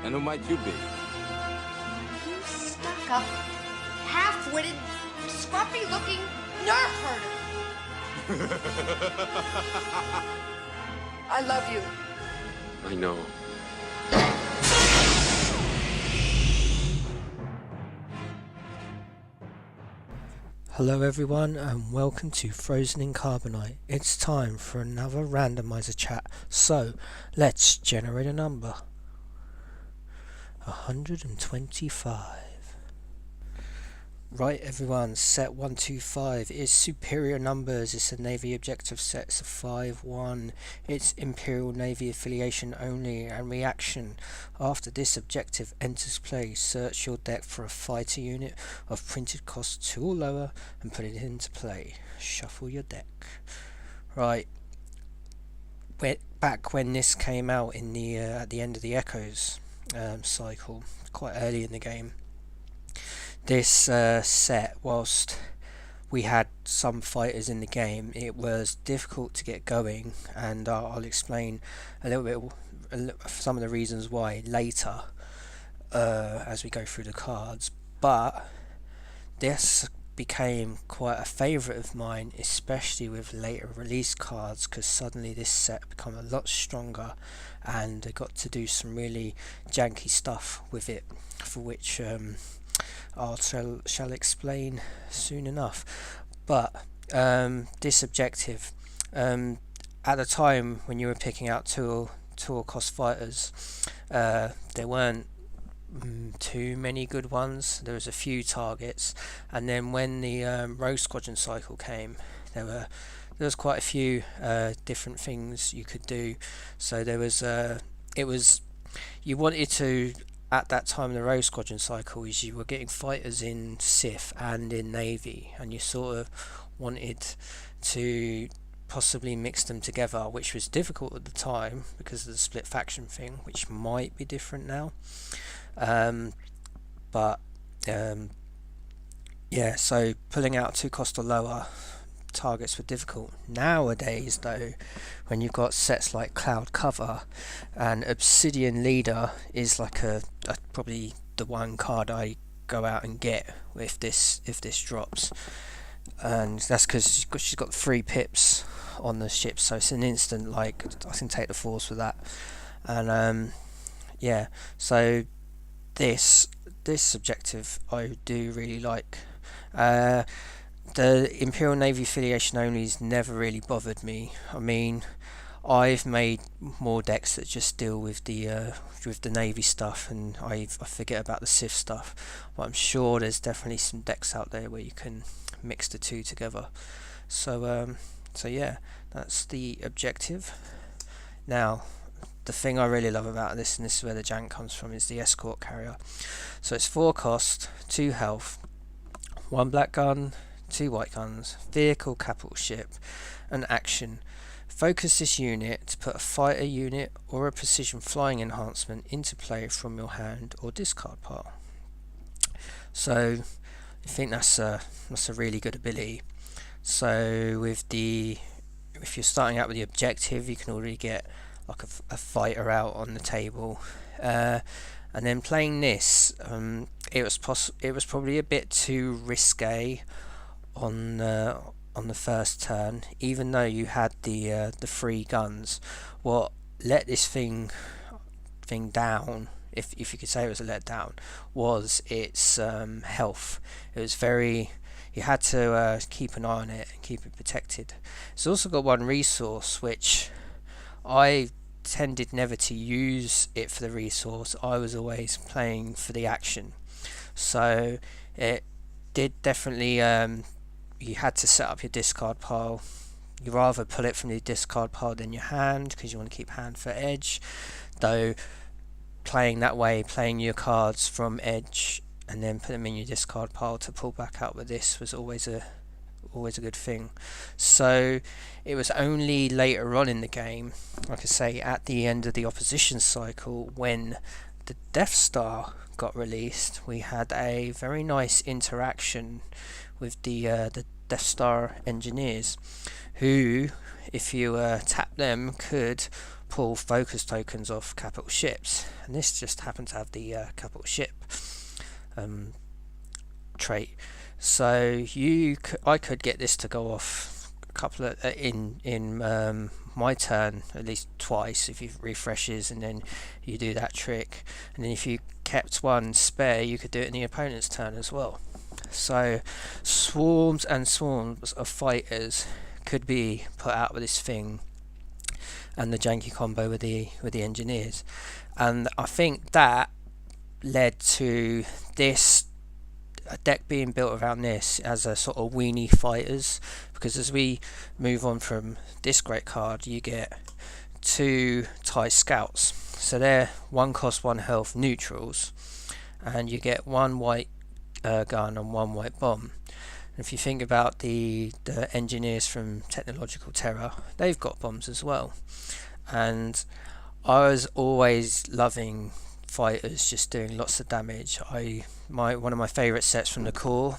And who might you be? You stuck-up, half-witted, scruffy-looking nerf herder. I love you. I know. Hello everyone and welcome to Frozen in Carbonite. It's time for another randomizer chat, so let's generate a number. 125. Right everyone, set 125 is superior numbers. It's a Navy objective set. It's a 5-1. It's Imperial Navy affiliation only and reaction. After this objective enters play, search your deck for a fighter unit of printed cost 2 or lower and put it into play. Shuffle your deck. Right. Back when this came out in the at the end of the Echoes cycle, quite early in the game, this set, whilst we had some fighters in the game, it was difficult to get going, and I'll explain a little bit some of the reasons why later as we go through the cards. But this became quite a favourite of mine, especially with later release cards, because suddenly this set became a lot stronger and I got to do some really janky stuff with it, for which I shall explain soon enough. But this objective, at the time when you were picking out two cost fighters, there weren't too many good ones. There was a few targets, and then when the Rogue Squadron cycle came, there was quite a few different things you could do. So there was you wanted to, at that time in the Rogue Squadron cycle, is you were getting fighters in Sith and in Navy, and you sort of wanted to possibly mix them together, which was difficult at the time because of the split faction thing, which might be different now. Yeah, so pulling out 2 cost or lower targets were difficult. Nowadays though, when you've got sets like Cloud Cover, and Obsidian Leader is like a probably the one card I go out and get if this drops, and that's because she's got 3 pips on the ship, so it's an instant, like I can take the force with that. And yeah, so this objective I do really like. The Imperial Navy affiliation only's never really bothered me. I mean, I've made more decks that just deal with the Navy stuff, and I forget about the Sith stuff. But I'm sure there's definitely some decks out there where you can mix the two together. So yeah, that's the objective. Now, the thing I really love about this, and this is where the jank comes from, is the escort carrier. So it's 4 cost, 2 health, 1 black gun, 2 white guns, vehicle, capital ship, and action. Focus this unit to put a fighter unit or a precision flying enhancement into play from your hand or discard pile. So I think that's a really good ability. So if you're starting out with the objective, you can already get like a fighter out on the table, and then playing this, it was probably a bit too risque on the first turn, even though you had the 3 guns. What let this thing down, if you could say it was a letdown, was its health. It was very, you had to keep an eye on it and keep it protected. It's also got 1 resource, which I tended never to use it for the resource. I was always playing for the action, so it did definitely, you had to set up your discard pile. You rather pull it from the discard pile than your hand, because you want to keep hand for edge, though playing that way, playing your cards from edge and then put them in your discard pile to pull back out with this, was always a good thing. So it was only later on in the game, like I say, at the end of the opposition cycle, when the Death Star got released, we had a very nice interaction with the Death Star engineers, who, if you tap them, could pull focus tokens off capital ships, and this just happened to have the capital ship trait. So I could get this to go off a couple of in my turn at least twice if you refreshes, and then you do that trick, and then if you kept one spare you could do it in the opponent's turn as well. So swarms and swarms of fighters could be put out with this thing, and the janky combo with the engineers, and I think that led to this a deck being built around this as a sort of weenie fighters, because as we move on from this great card you get 2 TIE scouts, so they're 1 cost 1 health neutrals, and you get 1 white gun and 1 white bomb. And if you think about the engineers from Technological Terror, they've got bombs as well, and I was always loving fighters just doing lots of damage. One of my favourite sets from the core,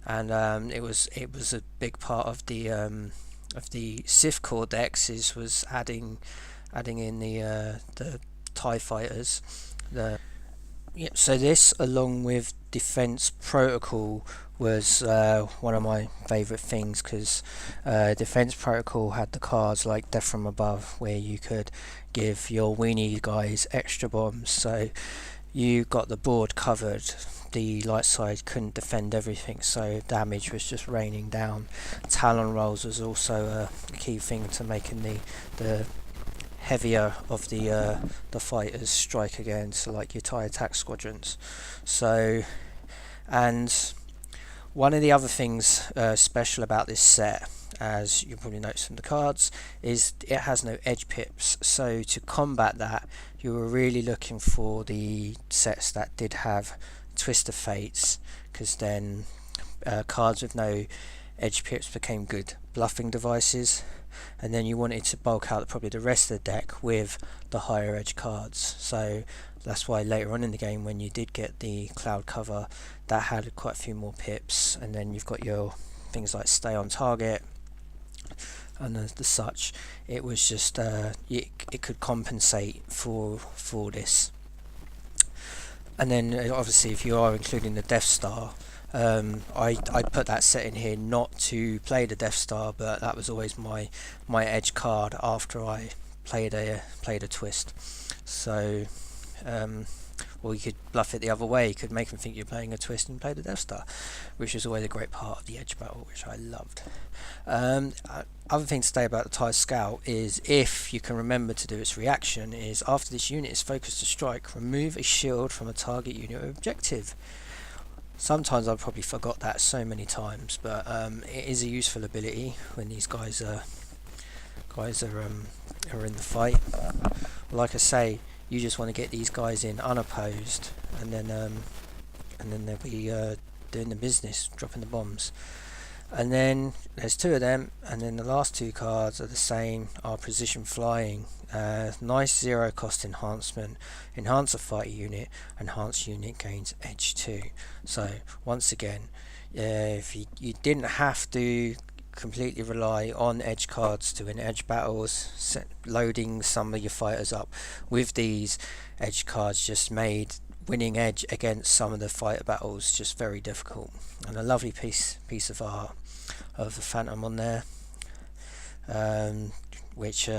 and it was a big part of the Sith core decks was adding in the TIE fighters. So this, along with Defense Protocol, was one of my favourite things, because Defense Protocol had the cards like Death from Above, where you could give your weenie guys extra bombs, so you got the board covered. The light side couldn't defend everything, so damage was just raining down. Talon rolls was also a key thing to making the heavier of the fighters strike again, so like your TIE attack squadrons. So, and one of the other things special about this set, as you probably noticed from the cards, is it has no edge pips. So to combat that, you were really looking for the sets that did have Twist of Fates, because then cards with no edge pips became good bluffing devices, and then you wanted to bulk out probably the rest of the deck with the higher edge cards. So that's why later on in the game, when you did get the cloud cover, that had quite a few more pips, and then you've got your things like stay on target and the such. It was just it could compensate for this. And then obviously if you are including the Death Star, I put that set in here not to play the Death Star, but that was always my edge card after I played a twist. So or you could bluff it the other way. You could make them think you're playing a twist and play the Death Star, which is always a great part of the edge battle, which I loved. Other thing to say about the TIE Scout is, if you can remember to do its reaction, is after this unit is focused to strike, remove a shield from a target unit or objective. Sometimes I've probably forgot that so many times, but it is a useful ability when these guys are in the fight. Like I say, you just want to get these guys in unopposed, and then they'll be doing the business, dropping the bombs. And then there's 2 of them, and then the last 2 cards are the same, are precision flying. Nice 0 cost enhancement, enhance a fighter unit, enhanced unit gains edge 2. So once again, if you didn't have to completely rely on edge cards to win edge battles, loading some of your fighters up with these edge cards just made winning edge against some of the fighter battles just very difficult. And a lovely piece of art of the Phantom on there, which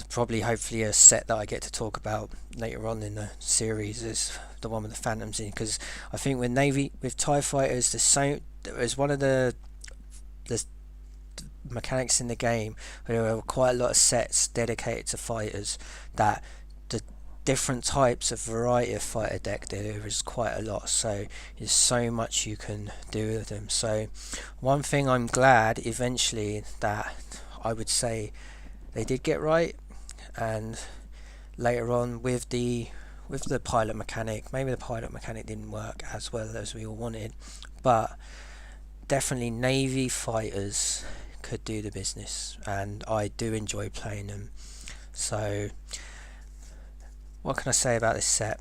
probably hopefully a set that I get to talk about later on in the series is the one with the Phantoms in, because I think with TIE fighters, there's one of the mechanics in the game where there are quite a lot of sets dedicated to fighters, that the different types of variety of fighter deck there is quite a lot, so there's so much you can do with them. So one thing I'm glad eventually that I would say they did get right, and later on with the pilot mechanic, maybe the pilot mechanic didn't work as well as we all wanted, but definitely Navy fighters could do the business, and I do enjoy playing them. So what can I say about this set?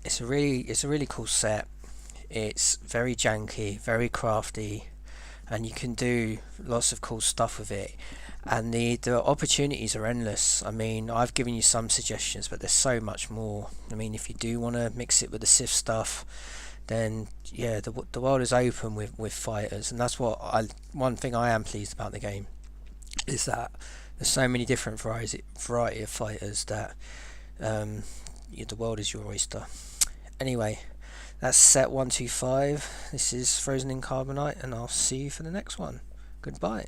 It's a really cool set. It's very janky, very crafty, and you can do lots of cool stuff with it. and the opportunities are endless. I mean, I've given you some suggestions, but there's so much more. I mean, if you do want to mix it with the Sith stuff, then yeah, the world is open with fighters, and that's what one thing I am pleased about the game is that there's so many different variety of fighters that yeah, the world is your oyster. Anyway, that's set 125. This is Frozen in Carbonite, and I'll see you for the next one. Goodbye.